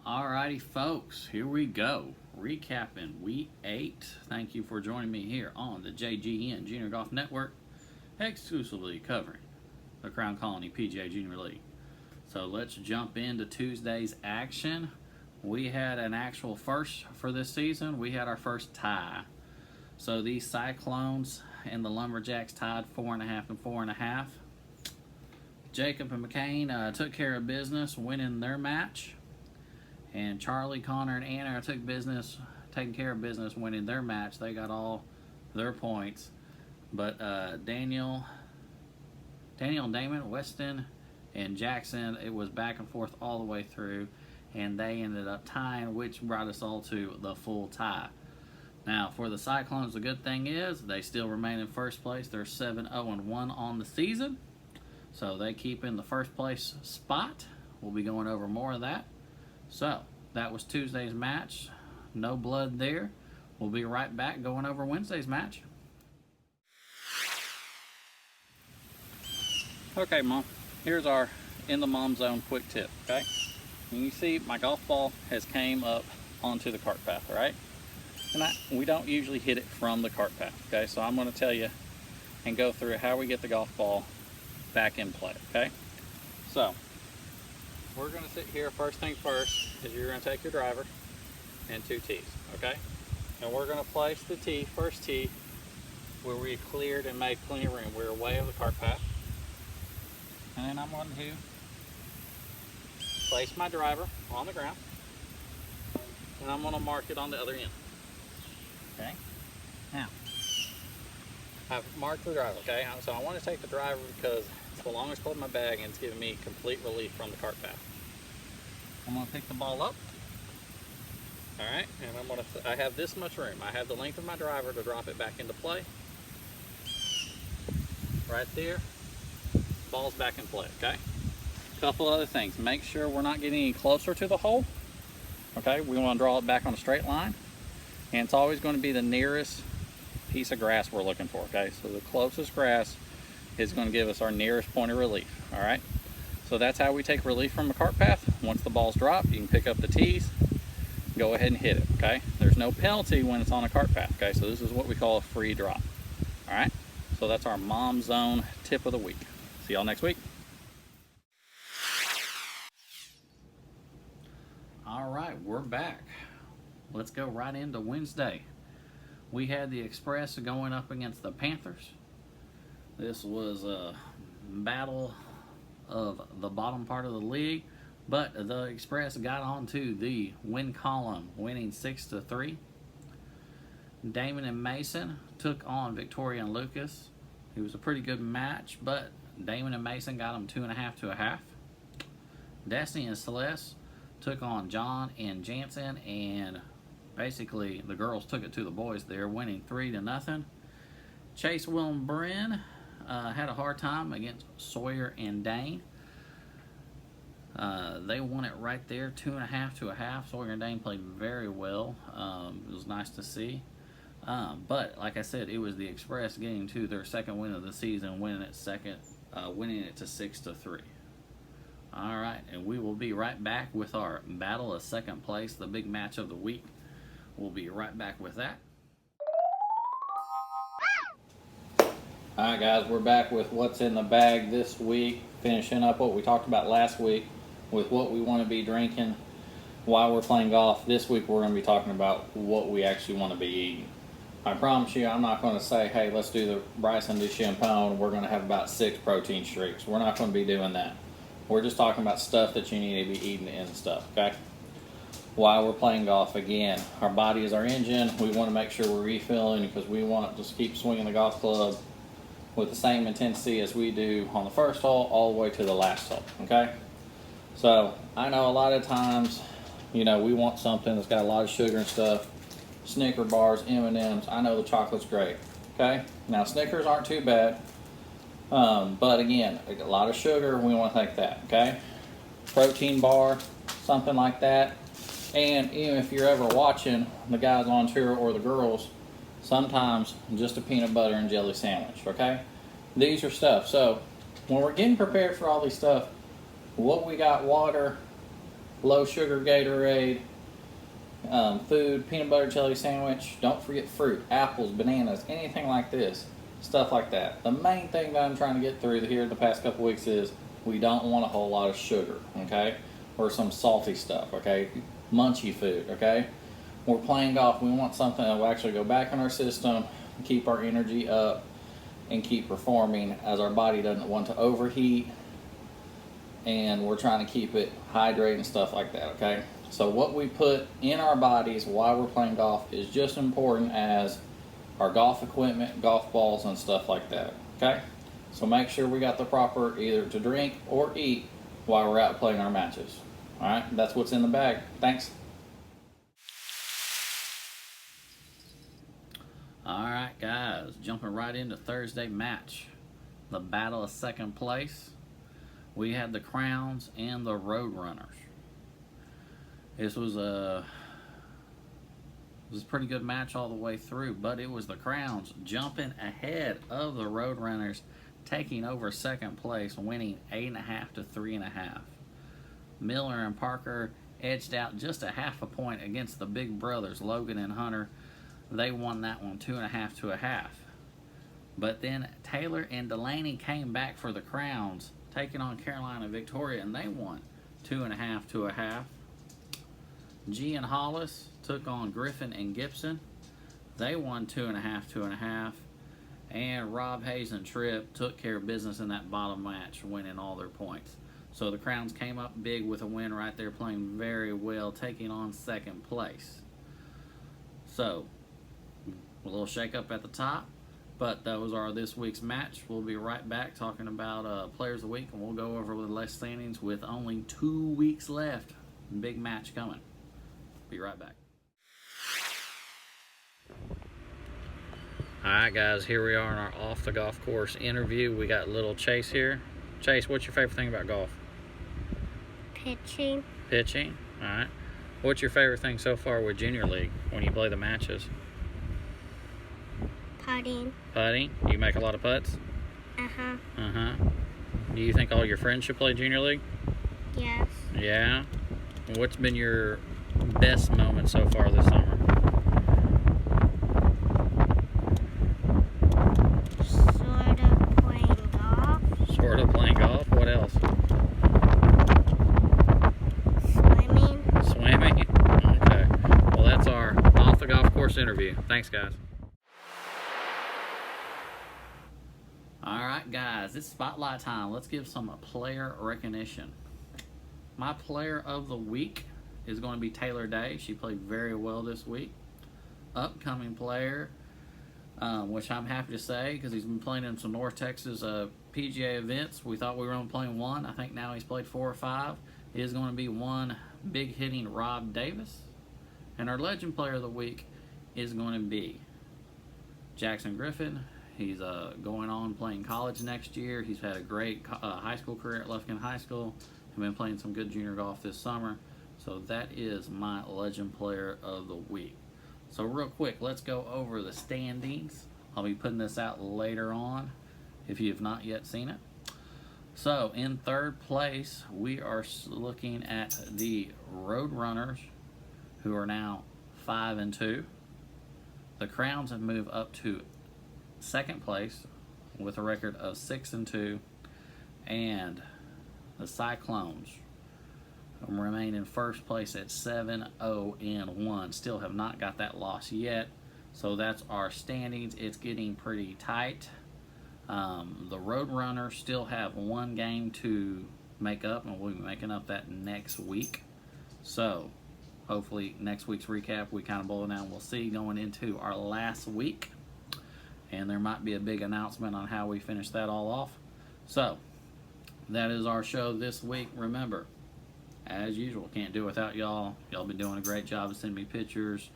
Alrighty, folks, here we go. Recapping Week 8. Thank you for joining me here on the JGN Junior Golf Network, exclusively covering the Crown Colony PGA Junior League. So let's jump into Tuesday's action. We had an actual first for this season. We had our first tie. So these Cyclones and the Lumberjacks tied 4.5 and 4.5. Jacob and McCain took care of business, winning their match. And Charlie, Connor, and Anna taking care of business, winning their match. They got all their points. But Daniel, Damon, Weston, and Jackson, it was back and forth all the way through. And they ended up tying, which brought us all to the full tie. Now, for the Cyclones, the good thing is they still remain in first place. They're 7-0-1 on the season. So they keep in the first place spot. We'll be going over more of that. So, that was Tuesday's match. No blood there. We'll be right back going over Wednesday's match. Okay, Mom. Here's our In the Mom Zone quick tip, okay? And you see my golf ball has came up onto the cart path, all right? And we don't usually hit it from the cart path, okay? So I'm going to tell you and go through how we get the golf ball back in play, okay? So, we're going to sit here. First thing first is you're going to take your driver and 2 tees, okay? And we're going to place the tee, first tee, where we cleared and made plenty of room. We're away of the cart path. And then I'm going to place my driver on the ground. And I'm going to mark it on the other end. Okay? Now, I've marked the driver, okay? So I want to take the driver because it's the longest club in my bag and it's giving me complete relief from the cart path. I'm going to pick the ball up. Alright, and I have this much room. I have the length of my driver to drop it back into play. Right there. Ball's back in play, okay? Couple other things. Make sure we're not getting any closer to the hole. Okay, we want to draw it back on a straight line. And it's always going to be the nearest piece of grass we're looking for, okay? So the closest grass is going to give us our nearest point of relief, all right? So that's how we take relief from the cart path. Once the ball's dropped, you can pick up the tees, go ahead and hit it, okay? There's no penalty when it's on a cart path, okay? So this is what we call a free drop, all right? So that's our Mom Zone tip of the week. See y'all next week. All right, we're back. Let's go right into Wednesday. We had the Express going up against the Panthers. This was a battle of the bottom part of the league, but the Express got onto the win column, winning 6-3. Damon and Mason took on Victoria and Lucas. It was a pretty good match, but Damon and Mason got them 2.5 to a half. Destiny and Celeste took on John and Jansen, and basically the girls took it to the boys there, winning 3-0. Chase, Will, and Bryn had a hard time against Sawyer and Dane. They won it right there, 2.5 to a half. Sawyer and Dane played very well. It was nice to see. But like I said, it was the Express getting to their second win of the season, winning it to 6-3. All right, and we will be right back with our battle of second place, the big match of the week. We'll be right back with that. All right, guys, we're back with what's in the bag this week, finishing up what we talked about last week with what we want to be drinking while we're playing golf. This week, we're going to be talking about what we actually want to be eating. I promise you, I'm not going to say, hey, let's do the Bryson DeChambeau. We're going to have about 6 protein shakes. We're not going to be doing that. We're just talking about stuff that you need to be eating and stuff, okay? While we're playing golf, again, our body is our engine. We want to make sure we're refilling because we want to just keep swinging the golf club with the same intensity as we do on the first hole all the way to the last hole, okay? So I know a lot of times, we want something that's got a lot of sugar and stuff. Snicker bars, M&Ms. I know the chocolate's great, okay? Now, Snickers aren't too bad. But again, a lot of sugar, we want to take that, okay? Protein bar, something like that. And even if you're ever watching the guys on tour or the girls, sometimes just a peanut butter and jelly sandwich, okay? These are stuff. So when we're getting prepared for all these stuff, what we got, water, low sugar Gatorade, food, peanut butter jelly sandwich. Don't forget fruit, apples, bananas, anything like this, stuff like that. The main thing that I'm trying to get through here the past couple weeks is we don't want a whole lot of sugar, okay, or some salty stuff, okay, munchy food, okay. We're playing golf. We want something that will actually go back in our system, keep our energy up, and keep performing, as our body doesn't want to overheat, and we're trying to keep it hydrated and stuff like that, okay? So what we put in our bodies while we're playing golf is just as important as our golf equipment, golf balls, and stuff like that, okay? So make sure we got the proper either to drink or eat while we're out playing our matches. All right, that's what's in the bag. Thanks. All right, guys, jumping right into Thursday match, the battle of second place. We had the Crowns and the Roadrunners. This was a pretty good match all the way through, but it was the Crowns jumping ahead of the Roadrunners, taking over second place, winning 8.5 to 3.5. Miller and Parker edged out just a half a point against the big brothers, Logan and Hunter. They won that one 2.5 to 1/2. But then Taylor and Delaney came back for the Crowns, taking on Carolina Victoria, and they won 2.5 to 1/2. G and Hollis took on Griffin and Gibson. They won 2.5 to 1/2. And Rob Hayes and Tripp took care of business in that bottom match, winning all their points. So the Crowns came up big with a win right there, playing very well, taking on second place. So, a little shake-up at the top, but those are this week's match. We'll be right back talking about Players of the Week, and we'll go over the less standings with only 2 weeks left. Big match coming. Be right back. Alright guys, here we are in our off the golf course interview. We got little Chase here. Chase, what's your favorite thing about golf? Pitching. Pitching? Alright. What's your favorite thing so far with Junior League when you play the matches? Putting. Putting? You make a lot of putts? Uh-huh. Uh-huh. Do you think all your friends should play Junior League? Yes. Yeah? What's been your best moment so far this summer? Sort of playing golf. Sort of playing golf? What else? Swimming. Swimming? Okay. Well, that's our off the golf course interview. Thanks, guys. Alright, guys, it's spotlight time. Let's give some player recognition. My player of the week is going to be Taylor Day. She played very well this week. Upcoming player, which I'm happy to say because he's been playing in some North Texas PGA events. We thought we were only playing one. I think now he's played 4 or 5. It is going to be one big hitting Rob Davis. And our legend player of the week is going to be Jackson Griffin. He's going on playing college next year. He's had a great high school career at Lufkin High School. He's been playing some good junior golf this summer. So that is my legend player of the week. So real quick, let's go over the standings. I'll be putting this out later on if you have not yet seen it. So in third place, we are looking at the Roadrunners, who are now 5-2. The Crowns have moved up to second place with a record of 6-2, and the Cyclones remain in first place at 7-0-1. Still have not got that loss yet. So that's our standings. It's getting pretty tight. The Roadrunners still have one game to make up, and we'll be making up that next week. So hopefully next week's recap we kind of boil down. We'll see going into our last week, and there might be a big announcement on how we finish that all off. So that is our show this week. Remember, as usual, can't do it without y'all. Y'all been doing a great job of sending me pictures.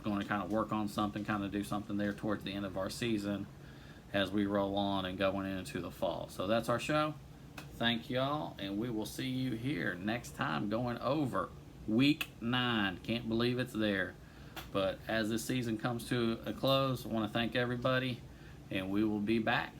Going to kind of work on something, kind of do something there towards the end of our season as we roll on and going into the fall. So that's our show. Thank y'all, and we will see you here next time going over week 9. Can't believe it's there. But as this season comes to a close, I want to thank everybody, and we will be back